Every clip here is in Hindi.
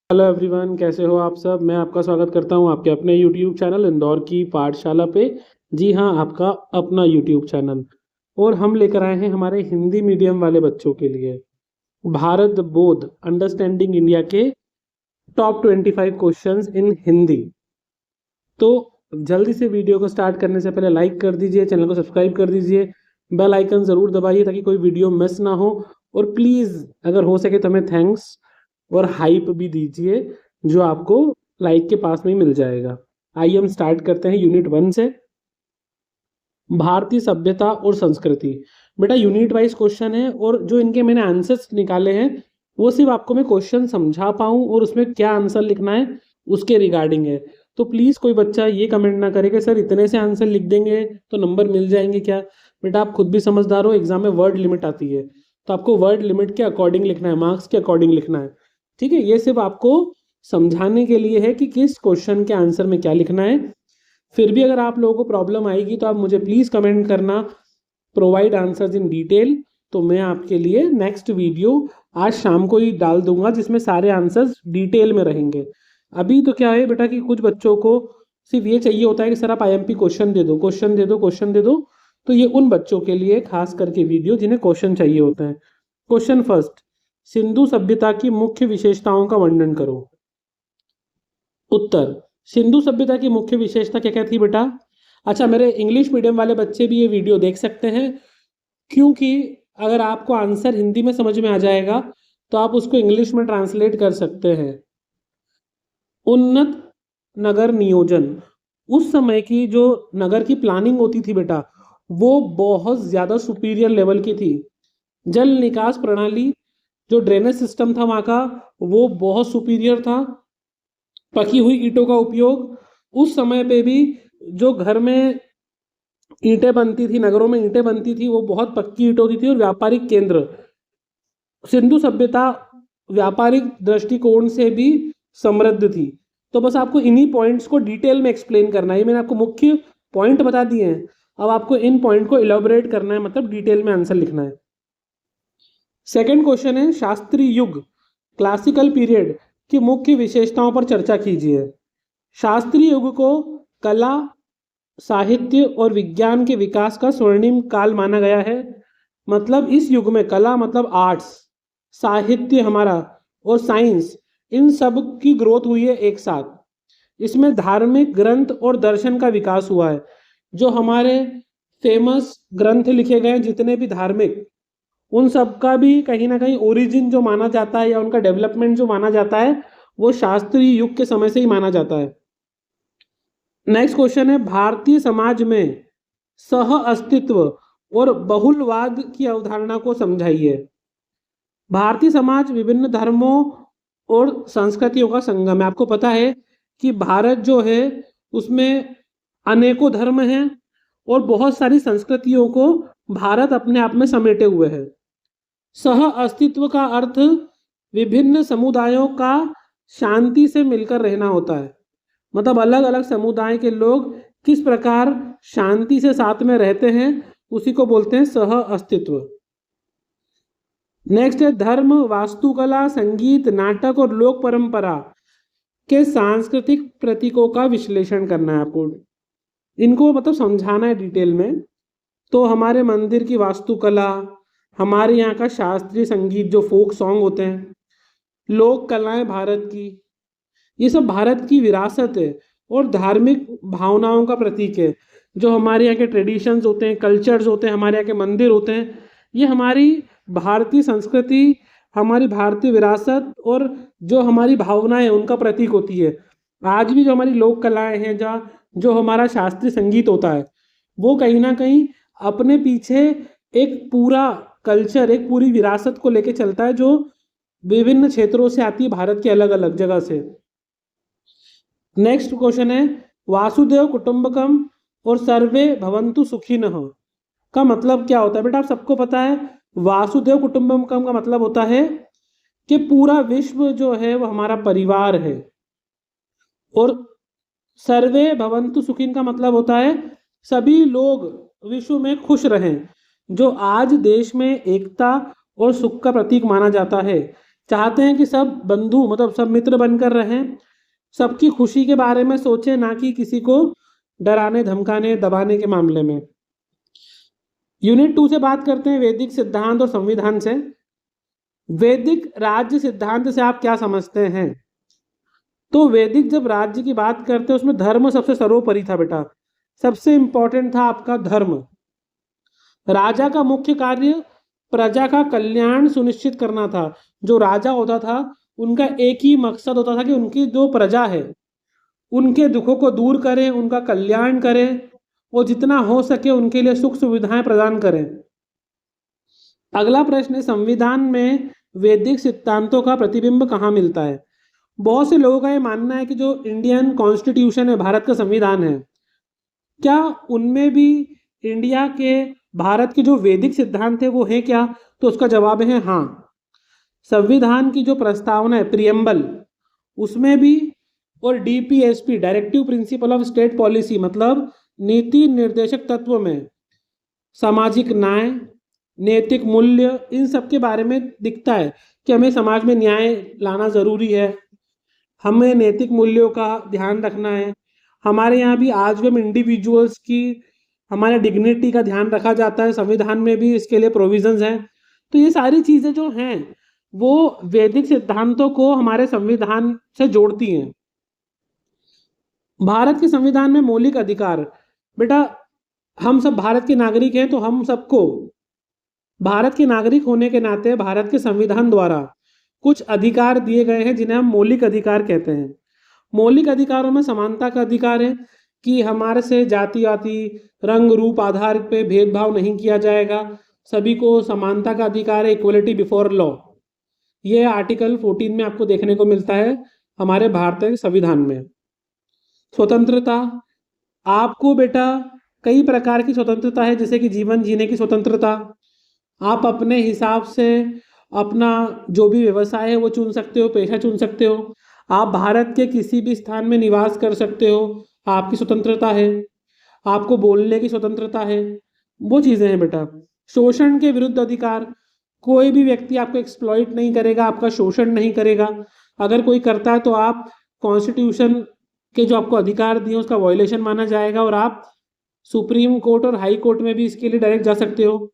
हेलो एवरीवन, कैसे हो आप सब। मैं आपका स्वागत करता हूं आपके अपने यूट्यूब चैनल इंदौर की पाठशाला पे। जी हाँ, आपका अपना यूट्यूब चैनल। और हम लेकर आए हैं हमारे हिंदी मीडियम वाले बच्चों के लिए भारत बोध अंडरस्टैंडिंग इंडिया के टॉप 25 क्वेश्चंस इन हिंदी। तो जल्दी से वीडियो को स्टार्ट करने से पहले लाइक कर दीजिए, चैनल को सब्सक्राइब कर दीजिए, बेल आइकन ज़रूर दबाइए ताकि कोई वीडियो मिस ना हो। और प्लीज़ अगर हो सके तो हमें थैंक्स और हाइप भी दीजिए, जो आपको लाइक के पास में ही मिल जाएगा। आइए हम स्टार्ट करते हैं यूनिट 1 से। भारतीय सभ्यता और संस्कृति। बेटा यूनिट वाइज क्वेश्चन है और जो इनके मैंने आंसर्स निकाले हैं वो सिर्फ आपको मैं क्वेश्चन समझा पाऊँ और उसमें क्या आंसर लिखना है उसके रिगार्डिंग है। तो प्लीज़ कोई बच्चा ये कमेंट ना करे कि सर इतने से आंसर लिख देंगे तो नंबर मिल जाएंगे क्या। बेटा आप खुद भी समझदार हो, एग्जाम में वर्ड लिमिट आती है तो आपको वर्ड लिमिट के अकॉर्डिंग लिखना है, मार्क्स के अकॉर्डिंग लिखना है। ठीक है, ये सिर्फ आपको समझाने के लिए है कि किस क्वेश्चन के आंसर में क्या लिखना है। फिर भी अगर आप लोगों को प्रॉब्लम आएगी तो आप मुझे प्लीज़ कमेंट करना, प्रोवाइड आंसर्स इन डिटेल। तो मैं आपके लिए नेक्स्ट वीडियो आज शाम को ही डाल दूंगा जिसमें सारे आंसर्स डिटेल में रहेंगे। अभी तो क्या है बेटा कि कुछ बच्चों को सिर्फ ये चाहिए होता है कि सर आप आईएमपी क्वेश्चन दे दो, क्वेश्चन दे दो, क्वेश्चन दे दो। तो ये उन बच्चों के लिए खास करके वीडियो जिन्हें क्वेश्चन चाहिए होता है। क्वेश्चन फर्स्ट, सिंधु सभ्यता की मुख्य विशेषताओं का वर्णन करो। उत्तर, सिंधु सभ्यता की मुख्य विशेषता क्या क्या थी बेटा। अच्छा, मेरे इंग्लिश मीडियम वाले बच्चे भी ये वीडियो देख सकते हैं, क्योंकि अगर आपको आंसर हिंदी में समझ में आ जाएगा तो आप उसको इंग्लिश में ट्रांसलेट कर सकते हैं। उन्नत नगर नियोजन, उस समय की जो नगर की प्लानिंग होती थी बेटा वो बहुत ज़्यादा सुपीरियर लेवल की थी। जल निकास प्रणाली, जो ड्रेनेज सिस्टम था वहाँ का, वो बहुत सुपीरियर था। पकी हुई ईंटों का उपयोग, उस समय पे भी जो घर में ईंटें बनती थी, नगरों में ईंटें बनती थी, वो बहुत पक्की ईंट होती थी। और व्यापारिक केंद्र, सिंधु सभ्यता व्यापारिक दृष्टिकोण से भी समृद्ध थी। तो बस आपको इन्हीं पॉइंट्स को डिटेल में एक्सप्लेन करना है। मैंने आपको मुख्य पॉइंट बता दिए हैं, अब आपको इन पॉइंट को इलाबोरेट करना है, मतलब डिटेल में आंसर लिखना है। सेकंड क्वेश्चन है, शास्त्रीय युग क्लासिकल पीरियड की मुख्य विशेषताओं पर चर्चा कीजिए। शास्त्रीय युग को कला, साहित्य और विज्ञान के विकास का स्वर्णिम काल माना गया है। मतलब इस युग में कला मतलब आर्ट्स, साहित्य हमारा और साइंस, इन सब की ग्रोथ हुई है एक साथ। इसमें धार्मिक ग्रंथ और दर्शन का विकास हुआ है। जो हमारे फेमस ग्रंथ लिखे गए हैं जितने भी धार्मिक, उन सब का भी कहीं ना कहीं ओरिजिन जो माना जाता है या उनका डेवलपमेंट जो माना जाता है वो शास्त्रीय युग के समय से ही माना जाता है। नेक्स्ट क्वेश्चन है, भारतीय समाज में सह अस्तित्व और बहुलवाद की अवधारणा को समझाइए। भारतीय समाज विभिन्न धर्मों और संस्कृतियों का संगम है। आपको पता है कि भारत जो है उसमें अनेकों धर्म हैं और बहुत सारी संस्कृतियों को भारत अपने आप में समेटे हुए है। सह अस्तित्व का अर्थ विभिन्न समुदायों का शांति से मिलकर रहना होता है। मतलब अलग अलग समुदाय के लोग किस प्रकार शांति से साथ में रहते हैं, उसी को बोलते हैं सह अस्तित्व। नेक्स्ट है, धर्म, वास्तुकला, संगीत, नाटक और लोक परंपरा के सांस्कृतिक प्रतीकों का विश्लेषण करना है आपको। इनको मतलब समझाना है डिटेल में। तो हमारे मंदिर की वास्तुकला, हमारे यहाँ का शास्त्रीय संगीत जो फोक सॉन्ग होते हैं, लोक कलाएं भारत की, ये सब भारत की विरासत है और धार्मिक भावनाओं का प्रतीक है। जो हमारे यहाँ के ट्रेडिशंस होते हैं, कल्चर्स होते हैं, हमारे यहाँ के मंदिर होते हैं, ये हमारी भारतीय संस्कृति, हमारी भारतीय विरासत और जो हमारी भावनाएं उनका प्रतीक होती है। आज भी जो हमारी लोक कलाएं हैं, जहाँ जो हमारा शास्त्रीय संगीत होता है, वो कहीं ना कहीं अपने पीछे एक पूरा कल्चर, एक पूरी विरासत को लेके चलता है, जो विभिन्न क्षेत्रों से आती है, भारत के अलग अलग जगह से। नेक्स्ट क्वेश्चन है, वासुदेव कुटुंबकम और सर्वे भवन्तु सुखिनः का मतलब क्या होता है। बेटा आप सबको पता है वासुदेव कुटुंबकम का मतलब होता है कि पूरा विश्व जो है वो हमारा परिवार है। और सर्वे भवन्तु सुखिन का मतलब होता है सभी लोग विश्व में खुश रहें, जो आज देश में एकता और सुख का प्रतीक माना जाता है। चाहते हैं कि सब बंधु मतलब सब मित्र बनकर रहें, सबकी खुशी के बारे में सोचें, ना कि किसी को डराने धमकाने दबाने के मामले में। यूनिट 2 से बात करते हैं वैदिक सिद्धांत और संविधान से। वैदिक राज्य सिद्धांत से आप क्या समझते हैं? तो वैदिक जब राज्य की बात करते हैं उसमें धर्म सबसे सर्वोपरि था बेटा। सबसे इंपॉर्टेंट था आपका धर्म। राजा का मुख्य कार्य प्रजा का कल्याण सुनिश्चित करना था। जो राजा होता था उनका एक ही मकसद होता था कि उनकी जो प्रजा है उनके दुखों को दूर करें, उनका कल्याण करें और जितना हो सके उनके लिए सुख सुविधाएं प्रदान करें। अगला प्रश्न है, संविधान में वैदिक सिद्धांतों का प्रतिबिंब कहाँ मिलता है? बहुत से लोगों का ये मानना है कि जो इंडियन कॉन्स्टिट्यूशन है, भारत का संविधान है, क्या उनमें भी इंडिया के भारत के जो वैदिक सिद्धांत है वो है क्या? तो उसका जवाब है हाँ। संविधान की जो प्रस्तावना है प्रियम्बल, उसमें भी, और DPSP directive principle of state policy मतलब नीति निर्देशक तत्व में सामाजिक न्याय, नैतिक मूल्य, इन सब के बारे में दिखता है कि हमें समाज में न्याय लाना ज़रूरी है, हमें नैतिक मूल्यों का ध्यान रखना है। हमारे यहाँ भी आज भी हम इंडिविजुअल्स की, हमारे डिग्निटी का ध्यान रखा जाता है, संविधान में भी इसके लिए प्रोविजंस हैं। तो ये सारी चीज़ें जो हैं वो वैदिक सिद्धांतों को हमारे संविधान से जोड़ती हैं। भारत के संविधान में मौलिक अधिकार, बेटा हम सब भारत के नागरिक हैं, तो हम सबको भारत के नागरिक होने के नाते भारत के संविधान द्वारा कुछ अधिकार दिए गए हैं जिन्हें हम मौलिक अधिकार कहते हैं। मौलिक अधिकारों में समानता का अधिकार है कि हमारे से जाति वाति रंग रूप आधार पे भेदभाव नहीं किया जाएगा, सभी को समानता का अधिकार है, इक्वलिटी बिफोर लॉ। ये आर्टिकल 14 में आपको देखने को मिलता है हमारे भारतीय संविधान में। स्वतंत्रता, आपको बेटा कई प्रकार की स्वतंत्रता है, जैसे कि जीवन जीने की स्वतंत्रता, आप अपने हिसाब से अपना जो भी व्यवसाय है वो चुन सकते हो, पेशा चुन सकते हो, आप भारत के किसी भी स्थान में निवास कर सकते हो, आपकी स्वतंत्रता है, आपको बोलने की स्वतंत्रता है, वो चीज़ें हैं बेटा। शोषण के विरुद्ध अधिकार, कोई भी व्यक्ति आपको एक्सप्लॉइट नहीं करेगा, आपका शोषण नहीं करेगा। अगर कोई करता है तो आप कॉन्स्टिट्यूशन के जो आपको अधिकार दिए उसका वायलेशन माना जाएगा और आप सुप्रीम कोर्ट और हाई कोर्ट में भी इसके लिए डायरेक्ट जा सकते हो।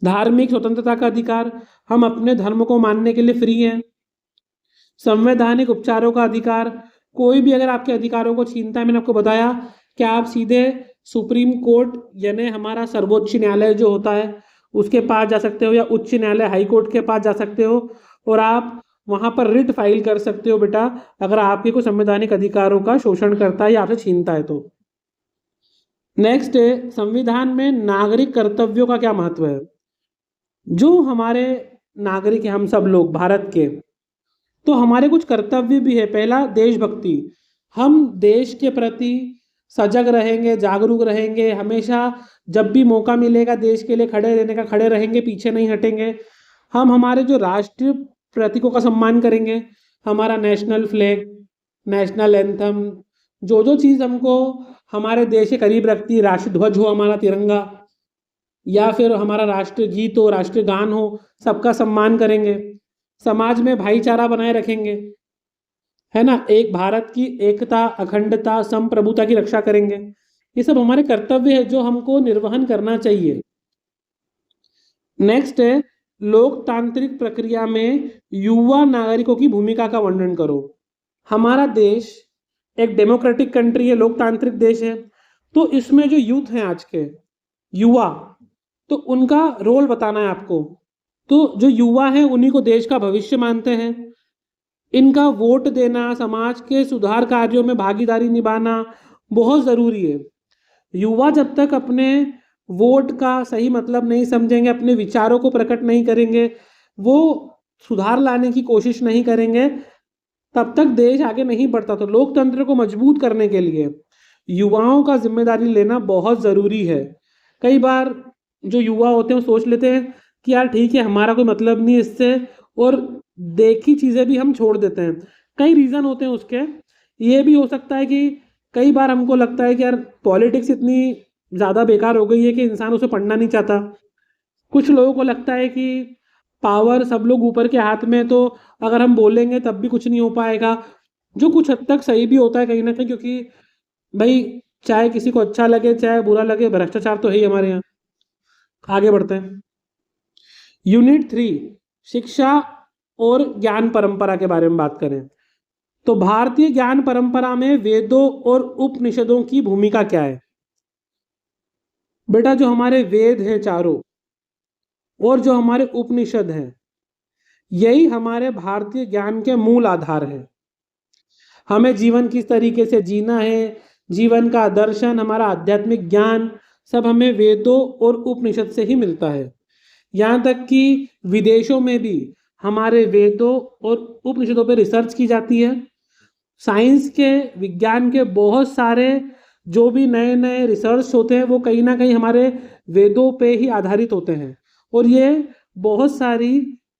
धार्मिक स्वतंत्रता का अधिकार, हम अपने धर्म को मानने के लिए फ्री हैं। संवैधानिक उपचारों का अधिकार, कोई भी अगर आपके अधिकारों को छीनता है, मैंने आपको बताया कि आप सीधे सुप्रीम कोर्ट यानी हमारा सर्वोच्च न्यायालय जो होता है उसके पास जा सकते हो, या उच्च न्यायालय हाई कोर्ट के पास जा सकते हो और आप वहाँ पर रिट फाइल कर सकते हो बेटा, अगर आपके कोई संवैधानिक अधिकारों का शोषण करता है या आपसे छीनता है तो। नेक्स्ट है, संविधान में नागरिक कर्तव्यों का क्या महत्व है? जो हमारे नागरिक हैं हम सब लोग भारत के, तो हमारे कुछ कर्तव्य भी है। पहला, देशभक्ति, हम देश के प्रति सजग रहेंगे, जागरूक रहेंगे, हमेशा जब भी मौका मिलेगा देश के लिए खड़े रहने का खड़े रहेंगे, पीछे नहीं हटेंगे। हम हमारे जो राष्ट्रीय प्रतीकों का सम्मान करेंगे, हमारा नेशनल फ्लैग, नेशनल एंथम, जो जो चीज़ हमको हमारे देश के करीब रखती है, राष्ट्रध्वज हो हमारा तिरंगा, या फिर हमारा राष्ट्रीय गीत हो, राष्ट्रीय गान हो, सबका सम्मान करेंगे। समाज में भाईचारा बनाए रखेंगे, है ना, एक भारत की एकता, अखंडता, संप्रभुता की रक्षा करेंगे। ये सब हमारे कर्तव्य है जो हमको निर्वहन करना चाहिए। नेक्स्ट है, लोकतांत्रिक प्रक्रिया में युवा नागरिकों की भूमिका का वर्णन करो। हमारा देश एक डेमोक्रेटिक कंट्री है, लोकतांत्रिक देश है, तो इसमें जो यूथ हैं आज के युवा, तो उनका रोल बताना है आपको। तो जो युवा हैं उन्हीं को देश का भविष्य मानते हैं, इनका वोट देना, समाज के सुधार कार्यों में भागीदारी निभाना बहुत ज़रूरी है। युवा जब तक अपने वोट का सही मतलब नहीं समझेंगे, अपने विचारों को प्रकट नहीं करेंगे, वो सुधार लाने की कोशिश नहीं करेंगे, तब तक देश आगे नहीं बढ़ता। तो लोकतंत्र को मजबूत करने के लिए युवाओं का जिम्मेदारी लेना बहुत ज़रूरी है। कई बार जो युवा होते हैं वो सोच लेते हैं कि यार ठीक है, हमारा कोई मतलब नहीं इससे, और देखी चीज़ें भी हम छोड़ देते हैं। कई रीज़न होते हैं उसके। ये भी हो सकता है कि कई बार हमको लगता है कि यार पॉलिटिक्स इतनी ज़्यादा बेकार हो गई है कि इंसान उसे पढ़ना नहीं चाहता। कुछ लोगों को लगता है कि पावर सब लोग ऊपर के हाथ में, तो अगर हम बोलेंगे तब भी कुछ नहीं हो पाएगा, जो कुछ हद तक सही भी होता है कहीं ना कहीं, क्योंकि भाई चाहे किसी को अच्छा लगे चाहे बुरा लगे, भ्रष्टाचार तो है ही हमारे यहाँ। आगे बढ़ते हैं। यूनिट 3, शिक्षा और ज्ञान परंपरा के बारे में बात करें तो भारतीय ज्ञान परंपरा में वेदों और उपनिषदों की भूमिका क्या है? बेटा जो हमारे वेद हैं चारों और जो हमारे उपनिषद हैं, यही हमारे भारतीय ज्ञान के मूल आधार हैं। हमें जीवन किस तरीके से जीना है, जीवन का दर्शन, हमारा आध्यात्मिक ज्ञान, सब हमें वेदों और उपनिषद से ही मिलता है। यहाँ तक कि विदेशों में भी हमारे वेदों और उपनिषदों पर रिसर्च की जाती है। साइंस के, विज्ञान के बहुत सारे जो भी नए नए रिसर्च होते हैं वो कहीं ना कहीं हमारे वेदों पे ही आधारित होते हैं। और ये बहुत सारी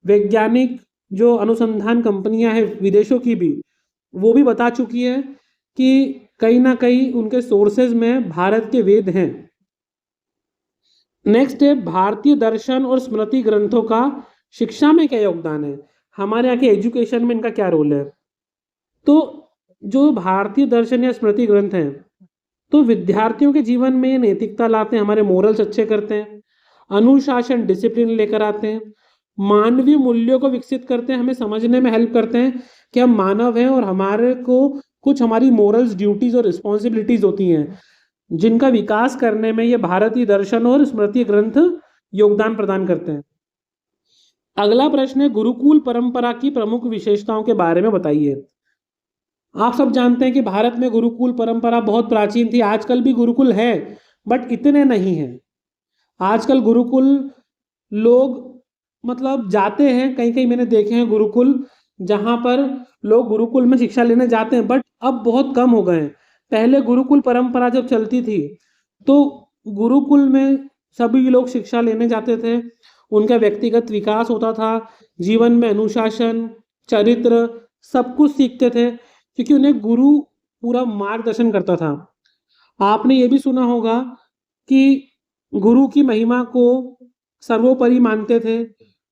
वैज्ञानिक जो अनुसंधान कंपनियां हैं विदेशों की भी, वो भी बता चुकी है कि कहीं ना कहीं उनके सोर्सेज में भारत के वेद हैं। नेक्स्ट है भारतीय दर्शन और स्मृति ग्रंथों का शिक्षा में क्या योगदान है, हमारे यहाँ के एजुकेशन में इनका क्या रोल है। तो जो भारतीय दर्शन या स्मृति ग्रंथ हैं, तो विद्यार्थियों के जीवन में नैतिकता लाते हैं, हमारे मोरल्स अच्छे करते हैं, अनुशासन डिसिप्लिन लेकर आते हैं, मानवीय मूल्यों को विकसित करते हैं, हमें समझने में हेल्प करते हैं कि हम मानव हैं और हमारे को कुछ हमारी मोरल्स, ड्यूटीज और रिस्पॉन्सिबिलिटीज होती हैं, जिनका विकास करने में ये भारतीय दर्शन और स्मृति ग्रंथ योगदान प्रदान करते हैं। अगला प्रश्न है गुरुकुल परंपरा की प्रमुख विशेषताओं के बारे में बताइए। आप सब जानते हैं कि भारत में गुरुकुल परंपरा बहुत प्राचीन थी, आजकल भी गुरुकुल है बट इतने नहीं हैं। आजकल गुरुकुल लोग मतलब जाते हैं, कहीं कहीं मैंने देखे हैं गुरुकुल जहाँ पर लोग गुरुकुल में शिक्षा लेने जाते हैं, बट अब बहुत कम हो गए हैं। पहले गुरुकुल परंपरा जब चलती थी तो गुरुकुल में सभी लोग शिक्षा लेने जाते थे, उनका व्यक्तिगत विकास होता था, जीवन में अनुशासन, चरित्र सब कुछ सीखते थे, क्योंकि उन्हें गुरु पूरा मार्गदर्शन करता था। आपने ये भी सुना होगा कि गुरु की महिमा को सर्वोपरि मानते थे,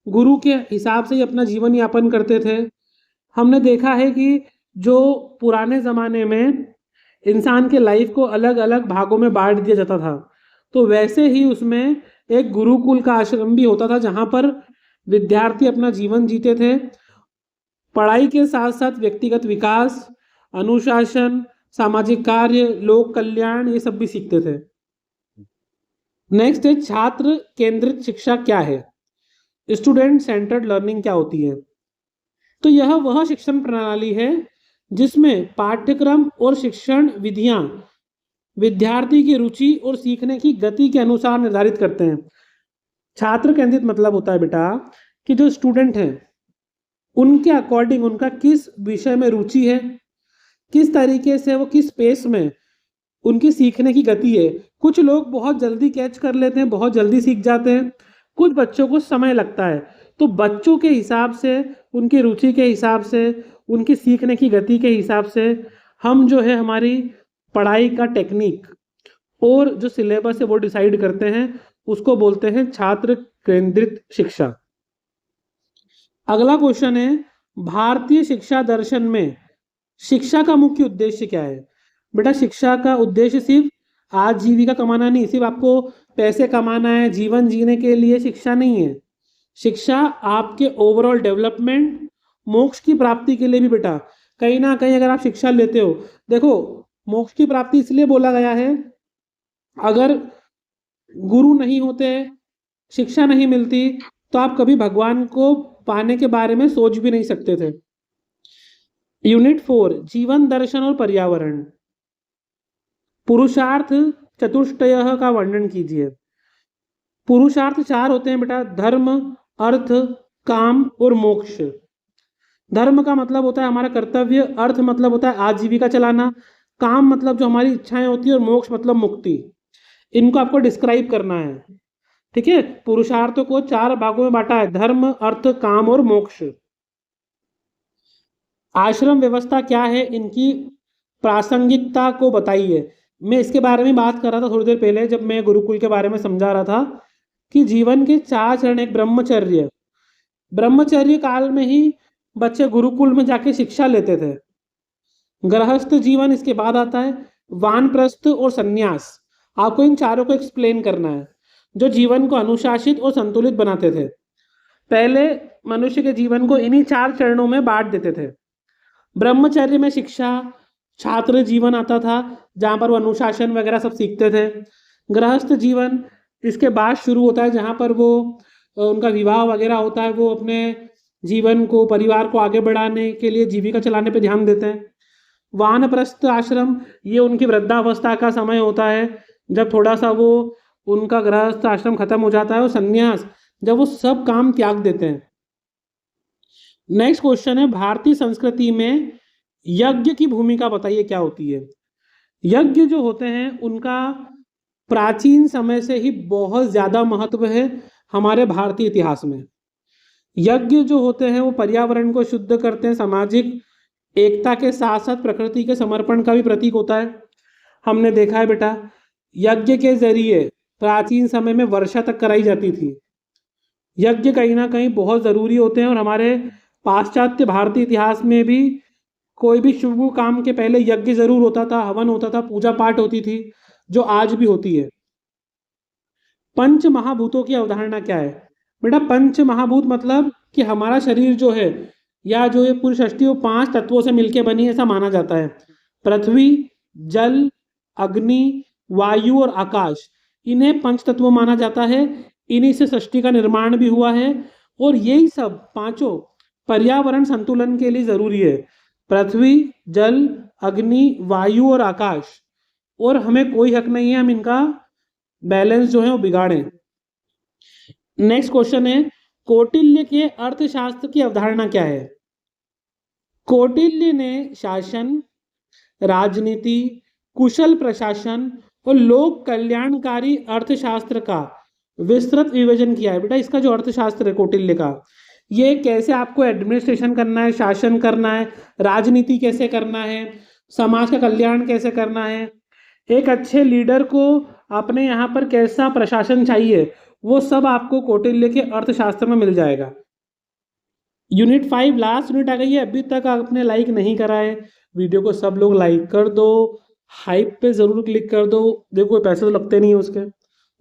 गुरु के हिसाब से ही अपना जीवन यापन करते थे। हमने देखा है कि जो पुराने ज़माने में इंसान के लाइफ को अलग अलग भागों में बांट दिया जाता था, तो वैसे ही उसमें एक गुरुकुल का आश्रम भी होता था जहाँ पर विद्यार्थी अपना जीवन जीते थे, पढ़ाई के साथ साथ व्यक्तिगत विकास, अनुशासन, सामाजिक कार्य, लोक कल्याण, ये सब भी सीखते थे। नेक्स्ट है छात्र केंद्रित शिक्षा क्या है, स्टूडेंट सेंटर्ड लर्निंग क्या होती है। तो यह वह शिक्षण प्रणाली है जिसमें पाठ्यक्रम और शिक्षण विधियां विद्यार्थी की रुचि और सीखने की गति के अनुसार निर्धारित करते हैं। छात्र केंद्रित मतलब होता है बेटा कि जो स्टूडेंट हैं उनके अकॉर्डिंग उनका किस विषय में रुचि है, किस तरीके से वो किस पेस में उनकी सीखने की गति है। कुछ लोग बहुत जल्दी कैच कर लेते हैं, बहुत जल्दी सीख जाते हैं, कुछ बच्चों को समय लगता है। तो बच्चों के हिसाब से, उनकी रुचि के हिसाब से, उनकी सीखने की गति के हिसाब से हम जो है हमारी पढ़ाई का टेक्निक और जो सिलेबस है वो डिसाइड करते हैं, उसको बोलते हैं छात्र केंद्रित शिक्षा। अगला क्वेश्चन है भारतीय शिक्षा दर्शन में शिक्षा का मुख्य उद्देश्य क्या है। बेटा शिक्षा का उद्देश्य सिर्फ आजीविका कमाना नहीं, सिर्फ आपको पैसे कमाना है, जीवन जीने के लिए शिक्षा नहीं है। शिक्षा आपके ओवरऑल डेवलपमेंट, मोक्ष की प्राप्ति के लिए भी बेटा कहीं ना कहीं अगर आप शिक्षा लेते हो, देखो मोक्ष की प्राप्ति इसलिए बोला गया है, अगर गुरु नहीं होते, शिक्षा नहीं मिलती, तो आप कभी भगवान को पाने के बारे में सोच भी नहीं सकते थे। यूनिट 4 जीवन दर्शन और पर्यावरण, पुरुषार्थ चतुष्टय का वर्णन कीजिए। पुरुषार्थ 4 होते हैं बेटा, धर्म, अर्थ, काम और मोक्ष। धर्म का मतलब होता है हमारा कर्तव्य, अर्थ मतलब होता है आजीविका चलाना, काम मतलब जो हमारी इच्छाएं होती है, और मोक्ष मतलब मुक्ति। इनको आपको डिस्क्राइब करना है, ठीक है। पुरुषार्थ को 4 भागों में बांटा है, धर्म, अर्थ, काम और मोक्ष। आश्रम व्यवस्था क्या है, इनकी प्रासंगिकता को बताइए। मैं इसके बारे में बात कर रहा था थोड़ी देर पहले जब मैं गुरुकुल के बारे में समझा रहा था कि जीवन के 4 चरण, एक ब्रह्मचर्य, ब्रह्मचर्य काल में ही बच्चे गुरुकुल में जाके शिक्षा लेते थे। गृहस्थ जीवन इसके बाद आता है। वानप्रस्थ और सन्यास, आपको इन चारों को एक्सप्लेन करना है, जो जीवन को अनुशासित और संतुलित बनाते थे। पहले मनुष्य के जीवन को इन्हीं चार चरणों में बांट देते थे। ब्रह्मचर्य में शिक्षा, छात्र जीवन आता था, जहाँ पर वो अनुशासन वगैरह सब सीखते थे। गृहस्थ जीवन इसके बाद शुरू होता है, जहाँ पर वो उनका विवाह वगैरह होता है, वो अपने जीवन को, परिवार को आगे बढ़ाने के लिए, जीविका चलाने पे ध्यान देते हैं। वानप्रस्थ आश्रम, ये उनकी वृद्धावस्था का समय होता है, जब थोड़ा सा वो, उनका गृहस्थ आश्रम खत्म हो जाता है। और संन्यास, जब वो सब काम त्याग देते हैं। नेक्स्ट क्वेश्चन है, भारतीय संस्कृति में यज्ञ की भूमिका बताइए क्या होती है। यज्ञ जो होते हैं उनका प्राचीन समय से ही बहुत ज़्यादा महत्व है हमारे भारतीय इतिहास में। यज्ञ जो होते हैं वो पर्यावरण को शुद्ध करते हैं, सामाजिक एकता के साथ साथ प्रकृति के समर्पण का भी प्रतीक होता है। हमने देखा है बेटा, यज्ञ के जरिए प्राचीन समय में वर्षा तक कराई जाती थी। यज्ञ कहीं ना कहीं बहुत ज़रूरी होते हैं, और हमारे पाश्चात्य भारतीय इतिहास में भी कोई भी शुभ काम के पहले यज्ञ जरूर होता था, हवन होता था, पूजा पाठ होती थी, जो आज भी होती है। पंच महाभूतों की अवधारणा क्या है बेटा? पंच महाभूत मतलब कि हमारा शरीर जो है, या जो ये पूरी सृष्टि, वो पांच तत्वों से मिलकर बनी है, ऐसा माना जाता है। पृथ्वी, जल, अग्नि, वायु और आकाश, इन्हें पंच तत्व माना जाता है। इन्हीं से सृष्टि का निर्माण भी हुआ है, और यही सब पांचों पर्यावरण संतुलन के लिए जरूरी है। पृथ्वी, जल, अग्नि, वायु और आकाश, और हमें कोई हक नहीं है हम इनका बैलेंस जो है वो बिगाड़ें। नेक्स्ट क्वेश्चन है, कौटिल्य के अर्थशास्त्र की अवधारणा क्या है? कौटिल्य ने शासन, राजनीति, कुशल प्रशासन और लोक कल्याणकारी अर्थशास्त्र का विस्तृत विभाजन किया है। बेटा इसका जो अर्थशास्त्र है कौटिल्य का, ये कैसे आपको एडमिनिस्ट्रेशन करना है, शासन करना है, राजनीति कैसे करना है, समाज का कल्याण कैसे करना है, एक अच्छे लीडर को अपने यहाँ पर कैसा प्रशासन चाहिए, वो सब आपको कौटिल्य के अर्थशास्त्र में मिल जाएगा। यूनिट 5 लास्ट यूनिट आ गई है। अभी तक आपने लाइक नहीं करा है वीडियो को, सब लोग लाइक कर दो, हाइप पे ज़रूर क्लिक कर दो। देखो कोई पैसे तो लगते नहीं है उसके,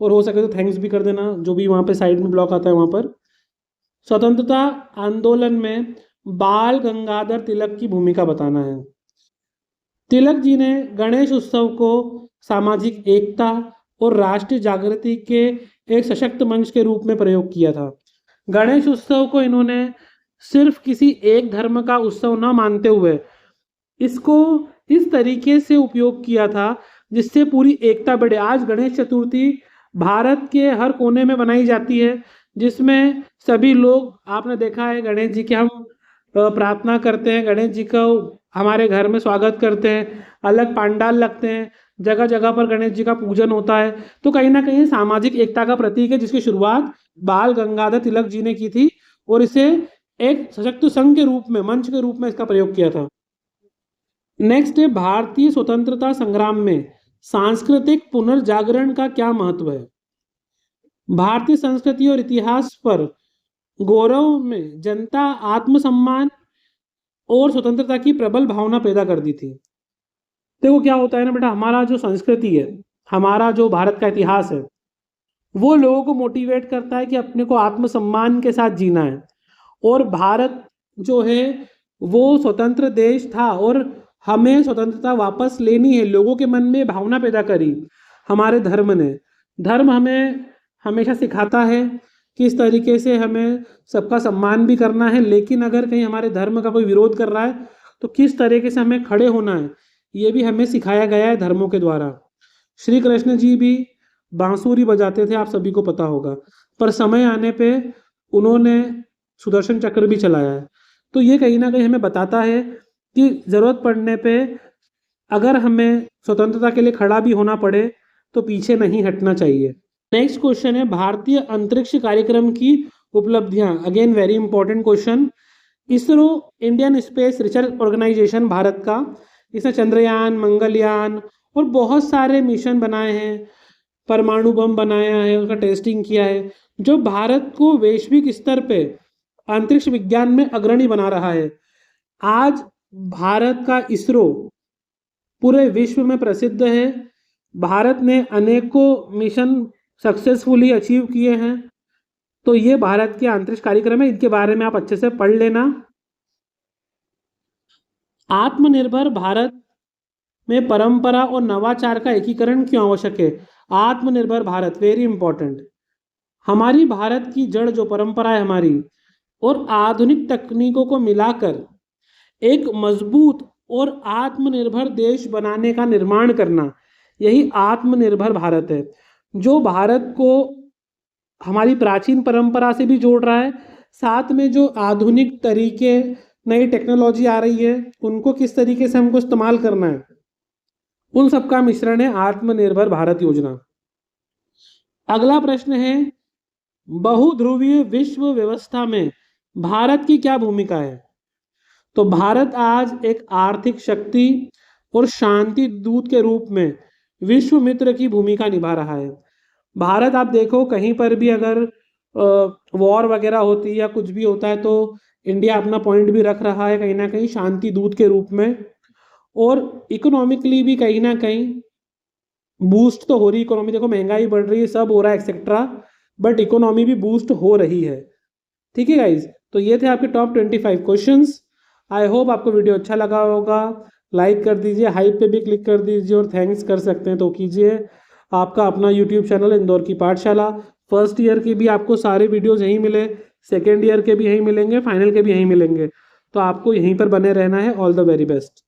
और हो सके तो थैंक्स भी कर देना, जो भी वहाँ पे साइड में ब्लॉक आता है वहाँ पर। स्वतंत्रता आंदोलन में बाल गंगाधर तिलक की भूमिका बताना है। तिलक जी ने गणेश उत्सव को सामाजिक एकता और राष्ट्रीय जागृति के एक सशक्त मंच के रूप में प्रयोग किया था। गणेश उत्सव को इन्होंने सिर्फ किसी एक धर्म का उत्सव न मानते हुए इसको इस तरीके से उपयोग किया था जिससे पूरी एकता बढ़े। आज गणेश चतुर्थी भारत के हर कोने में बनाई जाती है, जिसमें सभी लोग, आपने देखा है गणेश जी की हम प्रार्थना करते हैं, गणेश जी का हमारे घर में स्वागत करते हैं, अलग पंडाल लगते हैं, जगह जगह पर गणेश जी का पूजन होता है। तो कहीं ना कहीं सामाजिक एकता का प्रतीक है, जिसकी शुरुआत बाल गंगाधर तिलक जी ने की थी, और इसे एक सशक्त संघ के रूप में, मंच के रूप में इसका प्रयोग किया था। नेक्स्ट है, भारतीय स्वतंत्रता संग्राम में सांस्कृतिक पुनर्जागरण का क्या महत्व है? भारतीय संस्कृति और इतिहास पर गौरव में जनता आत्मसम्मान और स्वतंत्रता की प्रबल भावना पैदा कर दी थी। देखो क्या होता है ना बेटा, हमारा जो संस्कृति है, हमारा जो भारत का इतिहास है, वो लोगों को मोटिवेट करता है कि अपने को आत्मसम्मान के साथ जीना है। और भारत जो है वो स्वतंत्र देश था, और हमें स्वतंत्रता वापस लेनी है। लोगों के मन में भावना पैदा करी हमारे धर्म ने। धर्म हमें हमेशा सिखाता है कि इस तरीके से हमें सबका सम्मान भी करना है, लेकिन अगर कहीं हमारे धर्म का कोई विरोध कर रहा है तो किस तरीके से हमें खड़े होना है, ये भी हमें सिखाया गया है धर्मों के द्वारा। श्री कृष्ण जी भी बांसुरी बजाते थे, आप सभी को पता होगा, पर समय आने पे उन्होंने सुदर्शन चक्र भी चलाया है। तो ये कहीं ना कहीं हमें बताता है कि ज़रूरत पड़ने पे अगर हमें स्वतंत्रता के लिए खड़ा भी होना पड़े तो पीछे नहीं हटना चाहिए। नेक्स्ट क्वेश्चन है, भारतीय अंतरिक्ष कार्यक्रम की उपलब्धियां। Again very important question. ISRO Indian Space Research Organisation Bharat का, इसने चंद्रयान, मंगलयान और बहुत सारे मिशन बनाए हैं, परमाणु बम बनाया है, उसका टेस्टिंग किया है, जो भारत को वैश्विक स्तर पे अंतरिक्ष विज्ञान में अग्रणी बना रहा है। आज भारत का इसरो पूरे विश्व में प्रसिद्ध है। भारत ने अनेकों मिशन सक्सेसफुली अचीव किए हैं। तो ये भारत के अंतरिक्ष कार्यक्रम है, इनके बारे में आप अच्छे से पढ़ लेना। आत्मनिर्भर भारत में परंपरा और नवाचार का एकीकरण क्यों आवश्यक है? आत्मनिर्भर भारत वेरी इंपॉर्टेंट। हमारी भारत की जड़ जो परंपरा है हमारी और आधुनिक तकनीकों को मिलाकर एक मजबूत और आत्मनिर्भर देश बनाने का निर्माण करना, यही आत्मनिर्भर भारत है, जो भारत को हमारी प्राचीन परंपरा से भी जोड़ रहा है, साथ में जो आधुनिक तरीके, नई टेक्नोलॉजी आ रही है, उनको किस तरीके से हमको इस्तेमाल करना है, उन सब का मिश्रण है आत्मनिर्भर भारत योजना। अगला प्रश्न है, बहुध्रुवीय विश्व व्यवस्था में भारत की क्या भूमिका है? तो भारत आज एक आर्थिक शक्ति और शांति दूत के रूप में विश्व मित्र की भूमिका निभा रहा है। भारत आप देखो कहीं पर भी अगर वॉर वगैरह होती है या कुछ भी होता है तो इंडिया अपना पॉइंट भी रख रहा है कहीं ना कहीं शांति दूत के रूप में, और इकोनॉमिकली भी कहीं ना कहीं बूस्ट तो हो रही, इकोनॉमी देखो महंगाई बढ़ रही है, सब हो रहा है एक्सेट्रा, बट इकोनॉमी भी बूस्ट हो रही है। ठीक है गाइज, तो ये थे आपके टॉप 25 क्वेश्चंस। आई होप आपको वीडियो अच्छा लगा होगा। लाइक कर दीजिए, हाइप पे भी क्लिक कर दीजिए और थैंक्स कर सकते हैं तो कीजिए। आपका अपना यूट्यूब चैनल इंदौर की पाठशाला, फर्स्ट ईयर के भी आपको सारे वीडियोज़ यहीं मिले, सेकेंड ईयर के भी यहीं मिलेंगे, फाइनल के भी यहीं मिलेंगे, तो आपको यहीं पर बने रहना है। All the very best.